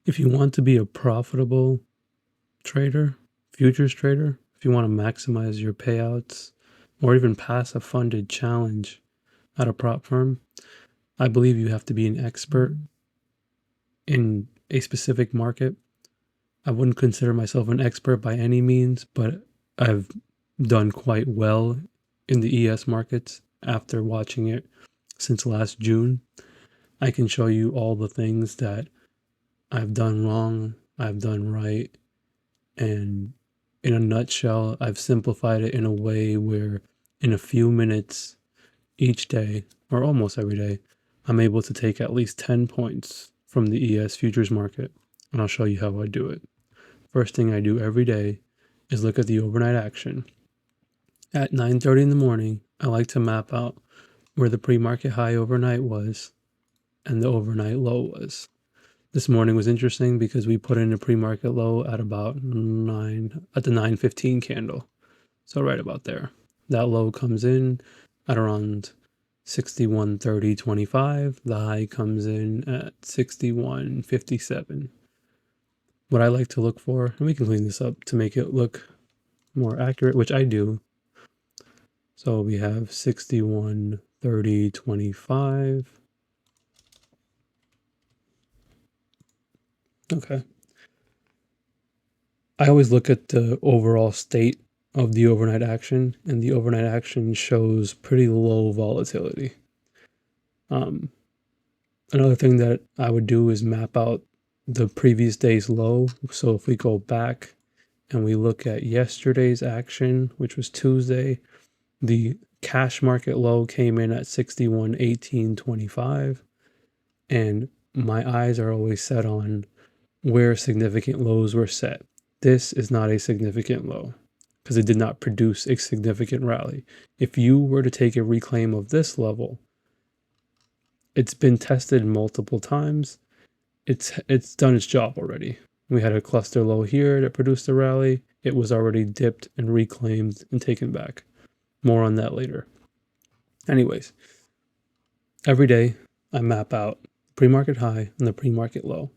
If you want to be a profitable trader, futures trader, if you want to maximize your payouts or even pass a funded challenge at a prop firm, I believe you have to be an expert in a specific market. I wouldn't consider myself an expert by any means, but I've done quite well in the ES markets after watching it since last June. I can show you all the things that I've done wrong, I've done right, and in a nutshell, I've simplified it in a way where in a few minutes each day, or almost every day, I'm able to take at least 10 points from the ES futures market, and I'll show you how I do it. First thing I do every day is look at the overnight action. At 9:30 in the morning, I like to map out where the pre-market high overnight was and the overnight low was. This morning was interesting because we put in a pre-market low at about at the 9:15 candle. So right about there. That low comes in at around 61.30.25. The high comes in at 61.57. What I like to look for, and we can clean this up to make it look more accurate, which I do. So we have 61.30.25. Okay. I always look at the overall state of the overnight action, and the overnight action shows pretty low volatility. Another thing that I would do is map out the previous day's low. So if we go back and we look at yesterday's action, which was Tuesday, the cash market low came in at 61.18.25, and my eyes are always set on where significant lows were set. This is not a significant low because it did not produce a significant rally. If you were to take a reclaim of this level, it's been tested multiple times. It's done its job already. We had a cluster low here that produced a rally. It was already dipped and reclaimed and taken back. More on that later. Anyways, every day I map out pre-market high and the pre-market low.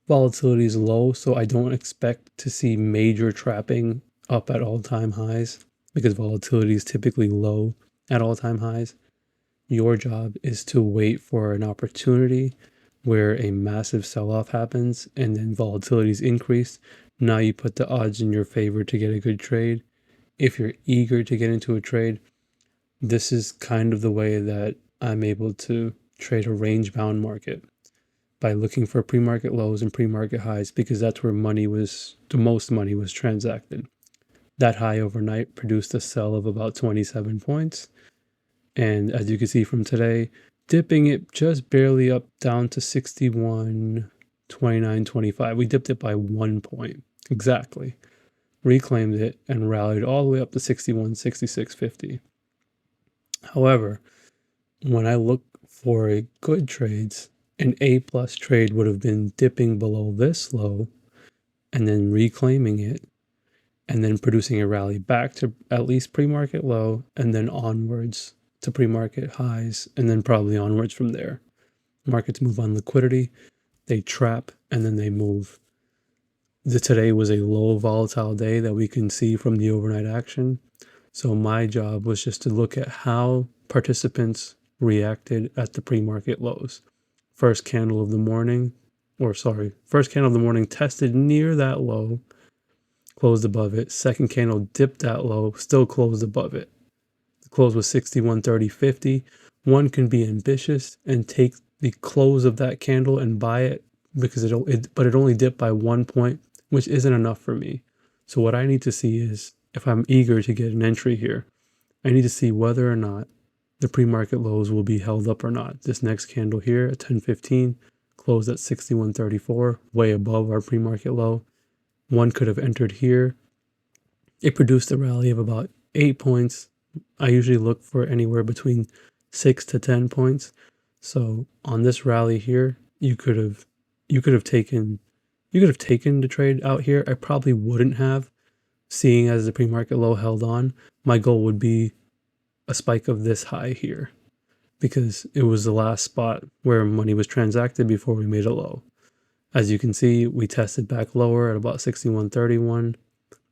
Volatility is low, so I don't expect to see major trapping up at all-time highs because volatility is typically low at all-time highs. Your job is to wait for an opportunity where a massive sell-off happens and then volatility is increased. Now you put the odds in your favor to get a good trade. If you're eager to get into a trade, this is kind of the way that I'm able to trade a range-bound market by looking for pre-market lows and pre-market highs because that's where the most money was transacted. That high overnight produced a sell of about 27 points. And as you can see from today, dipping it just barely up down to 61.29.25. We dipped it by 1 point exactly. Reclaimed it and rallied all the way up to 61.66.50. However, when I look for good trades, an A+ trade would have been dipping below this low and then reclaiming it and then producing a rally back to at least pre-market low and then onwards to pre-market highs and then probably onwards from there. Markets move on liquidity, they trap, and then they move. Today was a low volatile day that we can see from the overnight action. So my job was just to look at how participants reacted at the pre-market lows. First candle of the morning tested near that low, closed above it. Second candle dipped that low, still closed above it. The close was 61.30.50. One can be ambitious and take the close of that candle and buy it because it only dipped by 1 point, which isn't enough for me. So what I need to see is, if I'm eager to get an entry here, I need to see whether or not the pre-market lows will be held up or not. This next candle here at 10:15 closed at 61.34, way above our pre-market low. One could have entered here. It produced a rally of about 8 points. I usually look for anywhere between 6 to 10 points. So on this rally here, you could have taken the trade out here. I probably wouldn't have, seeing as the pre-market low held on. My goal would be a spike of this high here because it was the last spot where money was transacted before we made a low. As you can see, we tested back lower at about 61.31,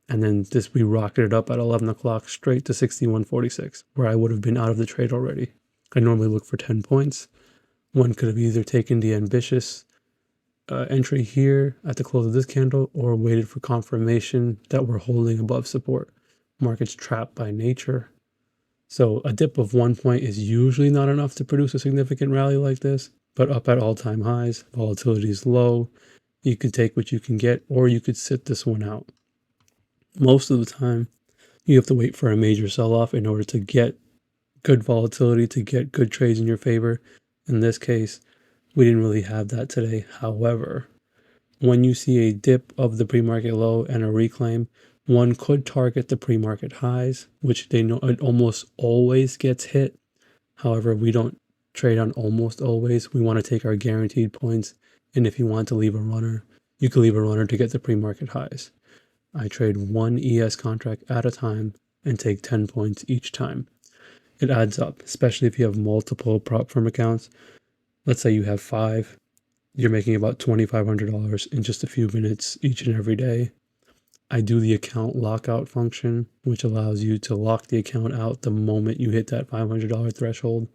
and then we rocketed up at 11 o'clock straight to 61.46, where I would have been out of the trade already. I normally look for 10 points. One could have either taken the ambitious entry here at the close of this candle or waited for confirmation that we're holding above support. Market's trapped by nature. So a dip of 1 point is usually not enough to produce a significant rally like this, but up at all-time highs, volatility is low. You could take what you can get, or you could sit this one out. Most of the time, you have to wait for a major sell-off in order to get good volatility, to get good trades in your favor. In this case, we didn't really have that today. However, when you see a dip of the pre-market low and a reclaim, one could target the pre-market highs, which they know it almost always gets hit. However, we don't trade on almost always. We want to take our guaranteed points. And if you want to leave a runner, you can leave a runner to get the pre-market highs. I trade one ES contract at a time and take 10 points each time. It adds up, especially if you have multiple prop firm accounts. Let's say you have 5, you're making about $2,500 in just a few minutes each and every day. I do the account lockout function, which allows you to lock the account out the moment you hit that $500 threshold.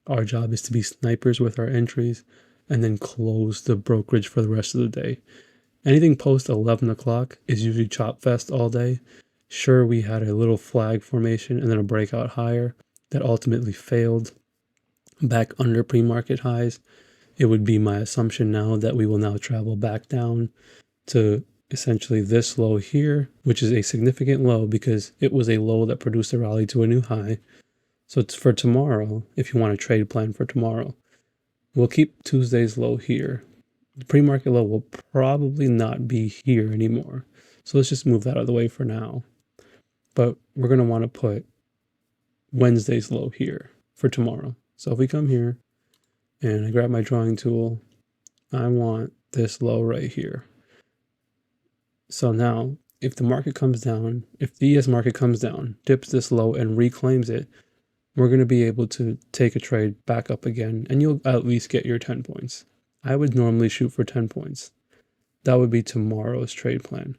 Our job is to be snipers with our entries and then close the brokerage for the rest of the day. Anything post 11 o'clock is usually chop fest all day. Sure, we had a little flag formation and then a breakout higher that ultimately failed back under pre-market highs. It would be my assumption now that we will now travel back down to essentially this low here, which is a significant low because it was a low that produced a rally to a new high. So it's for tomorrow. If you want a trade plan for tomorrow, we'll keep Tuesday's low here. The pre-market low will probably not be here anymore. So let's just move that out of the way for now. But we're going to want to put Wednesday's low here for tomorrow. So if we come here and I grab my drawing tool, I want this low right here. So now if the market comes down, if the ES market comes down, dips this low and reclaims it, we're going to be able to take a trade back up again, and you'll at least get your 10 points. I would normally shoot for 10 points. That would be tomorrow's trade plan.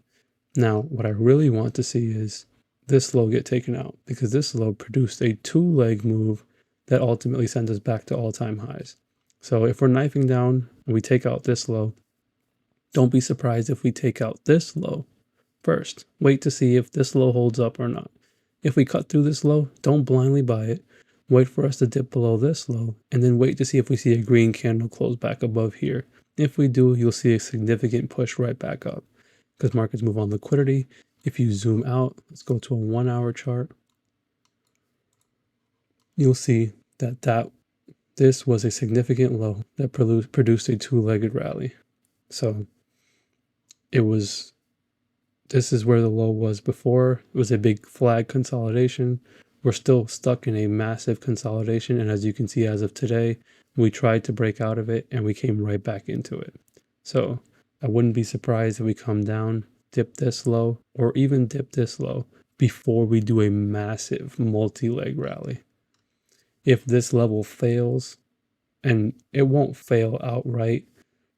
Now, what I really want to see is this low get taken out, because this low produced a 2-leg move that ultimately sent us back to all-time highs. So if we're knifing down and we take out this low, don't be surprised if we take out this low first. Wait to see if this low holds up or not. If we cut through this low, don't blindly buy it. Wait for us to dip below this low, and then wait to see if we see a green candle close back above here. If we do, you'll see a significant push right back up because markets move on liquidity. If you zoom out, let's go to a 1-hour chart. You'll see that this was a significant low that produced a 2-legged rally. So this is where the low was before. It was a big flag consolidation. We're still stuck in a massive consolidation. And as you can see, as of today, we tried to break out of it and we came right back into it. So I wouldn't be surprised if we come down, dip this low, or even dip this low before we do a massive multi-leg rally. If this level fails, and it won't fail outright,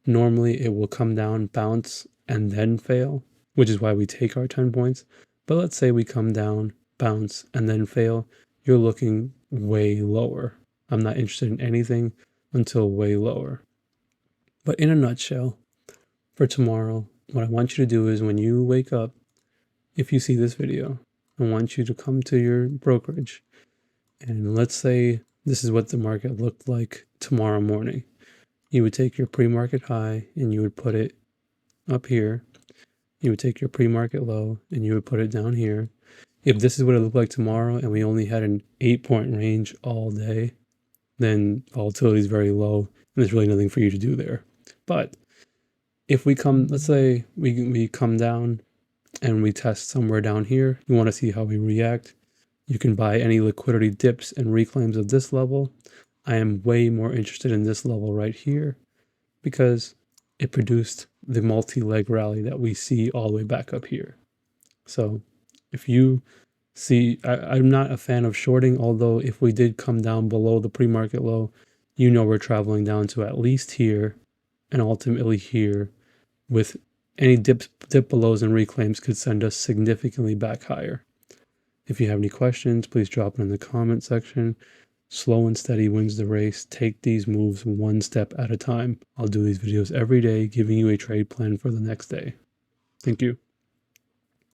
normally it will come down, bounce, and then fail, which is why we take our 10 points. But let's say we come down, bounce, and then fail, you're looking way lower. I'm not interested in anything until way lower. But in a nutshell, for tomorrow, what I want you to do is when you wake up, if you see this video, I want you to come to your brokerage. And let's say this is what the market looked like tomorrow morning. You would take your pre-market high and you would put it up here. You would take your pre-market low and you would put it down here. If this is what it looked like tomorrow and we only had an 8-point range all day, then volatility is very low and there's really nothing for you to do there. But if we come, let's say we come down and we test somewhere down here, you want to see how we react. You can buy any liquidity dips and reclaims of this level. I am way more interested in this level right here because it produced the multi-leg rally that we see all the way back up here. So if you see, I'm not a fan of shorting, although if we did come down below the pre-market low, you know we're traveling down to at least here and ultimately here. with any dip belows and reclaims could send us significantly back higher. If you have any questions, please drop it in the comment section. Slow and steady wins the race. Take these moves one step at a time. I'll do these videos every day, giving you a trade plan for the next day. Thank you.